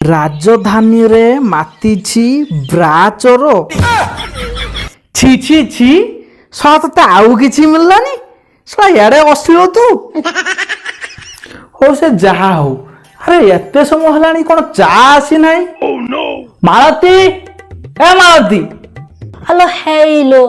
राजधानी रे मातीची ब्राचोर छी छी छी सत आउ किछि मिललानी सला याडे असिलो तू हो से जहा हो अरे एते समय हलानी कोन चा आसी नाही ओह नो मालती ए मालती हेलो हेलो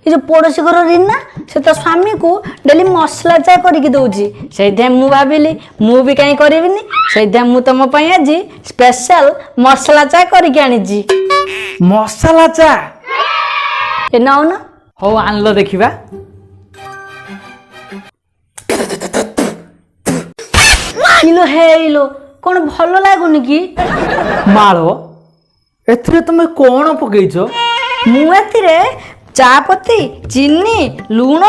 ये जो पड़ोसी घर रीना से तो स्वामी को डेली मसला चाय करके दउची सेइथे मु भाबिली मु भी काई करबिनी सेइथे मु तम पई आज स्पेशल मसला चाय करके आनी जी मसाला चा ए नाउ ना हो आनलो देखिबा किलो हेलो कोन भलो लागुनी की मालो एथरे तुमे कोन पकेइछो मु एथिरे चापत्ती चीनी लूण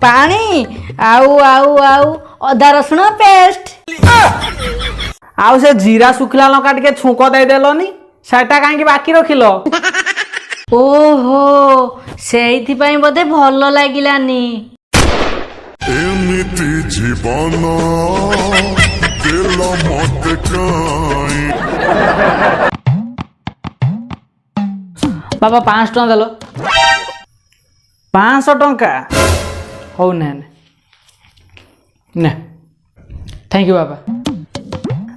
पानी आउ आउ आउ अदा रसुण पेस्ट आउ से जीरा सुखला लंका टिके छुंको दे देलोनी सेटा काहे बाकी रखिलो ओहो सेइथि पई बोधे भलो लागिलानी एमिति जीवन दिल मत काई बाबा 500 टका देलो 500 टका हो ने ने थैंक यू बाबा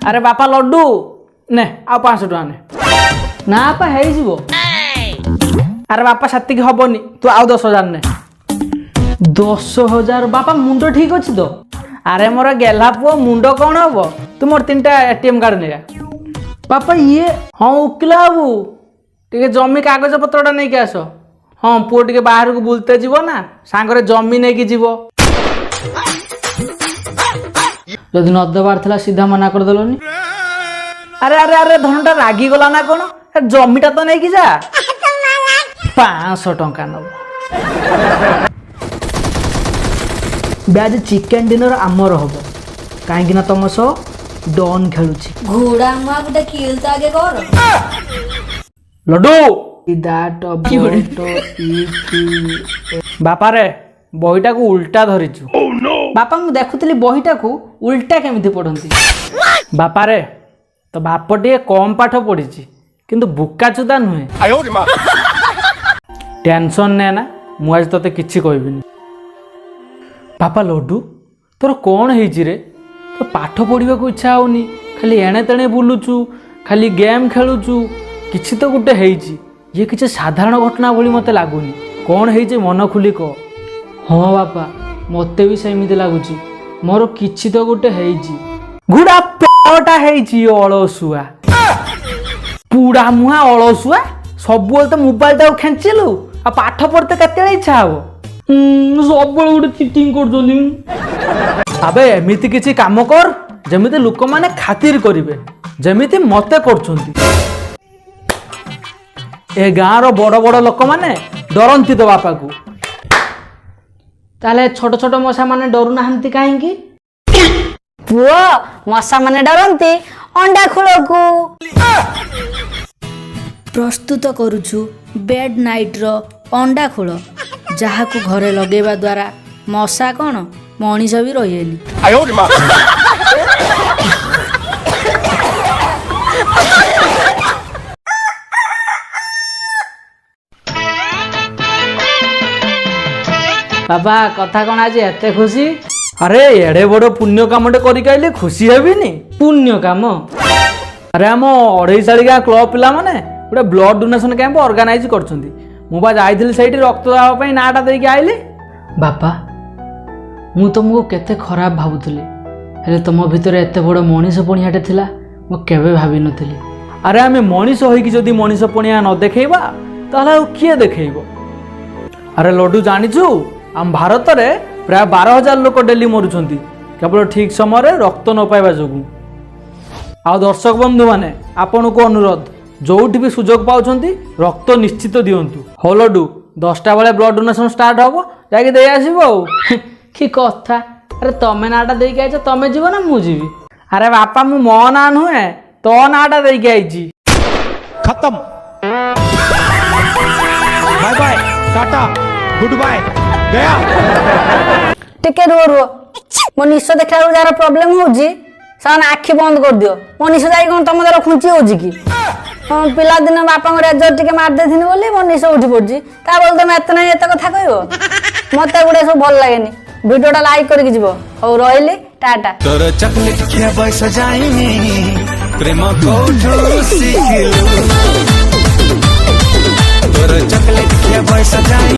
अरे बापा लड्डू ने आ 500 टका ने ना पा हेई जीवो अरे बापा सत्ती की हबनी तू आउ 10,000 ने 10,000 बापा मुंडो ठीक अछि तो अरे मोर गेला पुओ मुंडो कौन हबो तू मोर 3टा एटीएम कार्ड नेगा बापा ये हां उकिला बाबू टिके जमी कागज पत्रटा नहीं के आसो हाँ पुओ टिके बाहर को बुलते जीवो ना सांगरे जमी नहीं की जीवो जदि न देवार थला सीधा मना कर देलोनी अरे अरे अरे धनटा रागी गला ना कोन जमीटा तो नहीं की जा 500 टका नब ब्याज चिकेन डिनर आमर हबो काहेकि ना तम सो डॉन खेलुची घोड़ा मुआ गुटा किल तो आगे कर लड्डू बापा रे बहीटा को उल्टा धरिचु बापा मु देखुतली बहीटा को उल्टा केमिति पढ़ंती बापा रे तो बाप टिके कम पाठ पढ़िची किंतु बुक्का चुदा नुहे टेंशन ने ना मु आज तते किछि कहबिनी बापा लड्डू तोर कौन हेची रे तो पाठ पढ़िबा को इच्छा होनी खाली एणे तेणे बुलुचु खाली गेम खेलुचु किछि तो गुटे हेची ये किछि साधारण घटना भली मते लागुनी कौन हेची मन खुली को हाँ बापा मते भी सेमिति लागुची मोर किछि तो गुटे हेची गुडा पेटा हेची अलसुआ पूरा मुहा अलसुआ सब तो मोबाइल टा खेंचिलु आ पाठ पढ़ते केते इच्छा हो सब गोटे चिटिंग कर अबे एमिति किछि काम कर जेमिति लोक माने खातिर करिवे जेमिति मते करछंती ए गाँव रो बड़ बड़ लोक माने डरंती तो बापा को ताले छोट छोट मशा माने डरू नाहंती काहेकि पुओ मशा माने डरंती अंडा खोलकू प्रस्तुत करूछु बेड नाइट रो अंडा खोल जहा को घरे लगेबा द्वारा मशा कोन मनीष भी रहिएनी बाबा कथा कौन आज एते खुशी अरे एड़े बड़ पुण्य कामटे करिकाइले खुशी हेबिनी पुण्य काम अरे हम 28 गाँ क्लब पिला माने गोटे ब्लड डोनेशन कैंप ऑर्गेनाइज करछंती मु बा जाइथिली सेठी रक्त देवा पई नाटा देकी आइली बापा मु तुमको केते खराब भाबुथली हेले तुम भितर एते बड़ मनीष पणियाटे थिला मु केबे भाबी नथिली अरे आमे मनीष होई कि जदी मनीष पणिया न देखेइबा ताला किए देखेइबो अरे लड्डू जानिछु आम भारत रे प्राय 12,000 लोक डेली मरुछंती केवल ठीक समय रक्त न पाइबा जोगु आ दर्शक बंधु माने आपन को अनुरोध जोठी भी सुजोग पाउछंती रक्त निश्चित दियंतु हो लड्डू 10टा बेले ब्लड डोनेशन स्टार्ट हबो जाके दे आसीबो कि कथा अरे तमे नाटा देई आइछ तमे जीवो ना मु जीवी अरे बापा मु मो ना नुहे तो नाटा देई आइछी खत्म bye bye tata goodbye गया टिके रो रो मो निश्चय देखला जार प्रॉब्लम होजी ସେମାନେ ଆଖି ବନ୍ଦ କରିଦିଅ ମନୀଷ ଯାଇ କଣ ତମ ଦ୍ୱାରା ଖୁଞ୍ଚି ହଉଛି କି? ହଁ ପିଲାଦିନ ବାପାଙ୍କ ରେଜର ଟିକେ ମାରିଦେଇଥିଲି ବୋଲି ମନୀଷ ଉଠି ପଡୁଛି ତା ବୋଲି ତମେ ଏତେ ନାହିଁ ଏତେ କଥା କହିବ? ମତେ ଏଗୁଡା ସବୁ ଭଲ ଲାଗେନି। ଭିଡିଓଟା ଲାଇକ୍ କରିକି ଯିବ। ହଉ ରହିଲି ଟାଟା। तोर चॉकलेट खिया बयस जाइनी प्रेम कोठू शिखिलु तोर चॉकलेट खिया बयस जाइनी।